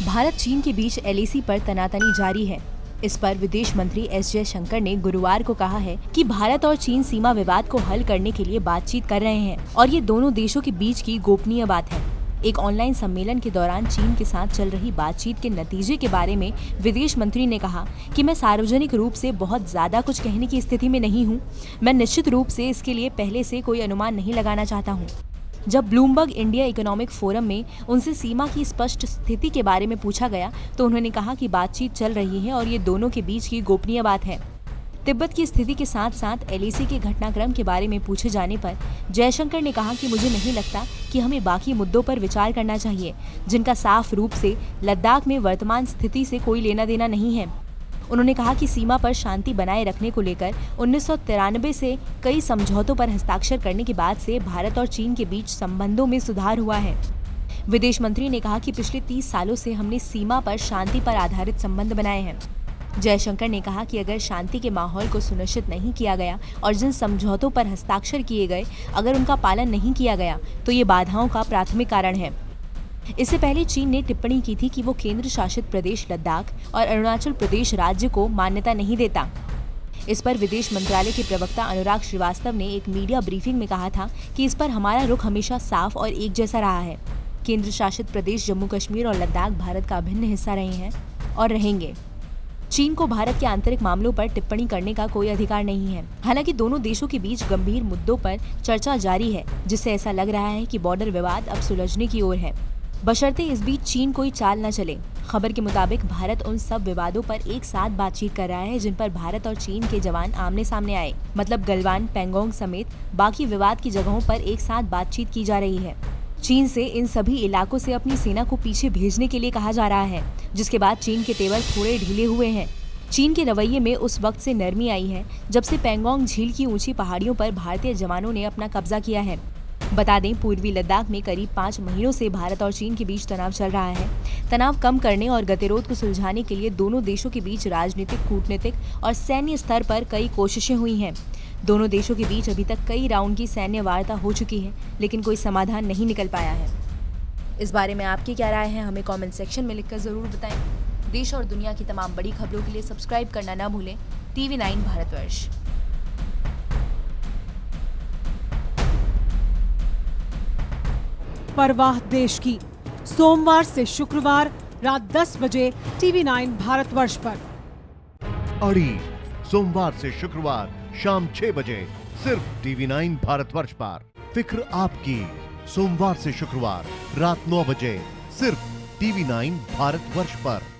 भारत चीन के बीच एलएसी पर तनातनी जारी है। इस पर विदेश मंत्री एस जयशंकर ने गुरुवार को कहा है कि भारत और चीन सीमा विवाद को हल करने के लिए बातचीत कर रहे हैं और ये दोनों देशों के बीच की गोपनीय बात है। एक ऑनलाइन सम्मेलन के दौरान चीन के साथ चल रही बातचीत के नतीजे के बारे में विदेश मंत्री ने कहा कि मैं सार्वजनिक रूप से बहुत ज्यादा कुछ कहने की स्थिति में नहीं हूँ। मैं निश्चित रूप से इसके लिए पहले से कोई अनुमान नहीं लगाना चाहता हूँ। जब ब्लूमबर्ग इंडिया इकोनॉमिक फोरम में उनसे सीमा की स्पष्ट स्थिति के बारे में पूछा गया तो उन्होंने कहा कि बातचीत चल रही है और ये दोनों के बीच की गोपनीय बात है। तिब्बत की स्थिति के साथ साथ एलएसी के घटनाक्रम के बारे में पूछे जाने पर जयशंकर ने कहा कि मुझे नहीं लगता कि हमें बाकी मुद्दों पर विचार करना चाहिए, जिनका साफ रूप से लद्दाख में वर्तमान स्थिति से कोई लेना देना नहीं है। उन्होंने कहा कि सीमा पर शांति बनाए रखने को लेकर 1993 से कई समझौतों पर हस्ताक्षर करने के बाद से भारत और चीन के बीच संबंधों में सुधार हुआ है। विदेश मंत्री ने कहा कि पिछले 30 सालों से हमने सीमा पर शांति पर आधारित संबंध बनाए हैं। जयशंकर ने कहा कि अगर शांति के माहौल को सुनिश्चित नहीं किया गया और जिन समझौतों पर हस्ताक्षर किए गए अगर उनका पालन नहीं किया गया तो ये बाधाओं का प्राथमिक कारण है। इससे पहले चीन ने टिप्पणी की थी कि वो केंद्र शासित प्रदेश लद्दाख और अरुणाचल प्रदेश राज्य को मान्यता नहीं देता। इस पर विदेश मंत्रालय के प्रवक्ता अनुराग श्रीवास्तव ने एक मीडिया ब्रीफिंग में कहा था कि इस पर हमारा रुख हमेशा साफ और एक जैसा रहा है। केंद्र शासित प्रदेश जम्मू कश्मीर और लद्दाख भारत का अभिन्न हिस्सा रहे हैं और रहेंगे। चीन को भारत के आंतरिक मामलों पर टिप्पणी करने का कोई अधिकार नहीं है। हालांकि दोनों देशों के बीच गंभीर मुद्दों पर चर्चा जारी है, जिससे ऐसा लग रहा है कि बॉर्डर विवाद अब सुलझने की ओर है, बशर्ते इस बीच चीन कोई चाल न चले। खबर के मुताबिक भारत उन सब विवादों पर एक साथ बातचीत कर रहा है जिन पर भारत और चीन के जवान आमने सामने आए, मतलब गलवान, पेंगोंग समेत बाकी विवाद की जगहों पर एक साथ बातचीत की जा रही है। चीन से इन सभी इलाकों से अपनी सेना को पीछे भेजने के लिए कहा जा रहा है, जिसके बाद चीन के तेवर थोड़े ढीले हुए हैं। चीन के रवैये में उस वक्त से नरमी आई है जब से पेंगोंग झील की ऊंची पहाड़ियों पर भारतीय जवानों ने अपना कब्जा किया है। बता दें, पूर्वी लद्दाख में करीब 5 महीनों से भारत और चीन के बीच तनाव चल रहा है। तनाव कम करने और गतिरोध को सुलझाने के लिए दोनों देशों के बीच राजनीतिक, कूटनीतिक और सैन्य स्तर पर कई कोशिशें हुई हैं। दोनों देशों के बीच अभी तक कई राउंड की सैन्य वार्ता हो चुकी है, लेकिन कोई समाधान नहीं निकल पाया है। इस बारे में आपकी क्या राय है, हमें कमेंट सेक्शन में लिखकर जरूर बताएं। देश और दुनिया की तमाम बड़ी खबरों के लिए सब्सक्राइब करना ना भूलें। TV9 भारतवर्ष। परवाह देश की, सोमवार से शुक्रवार रात 10 बजे TV9 भारतवर्ष पर। अड़ी सोमवार से शुक्रवार शाम 6 बजे सिर्फ TV9 भारतवर्ष पर। फिक्र आपकी, सोमवार से शुक्रवार रात 9 बजे सिर्फ TV9 भारतवर्ष पर।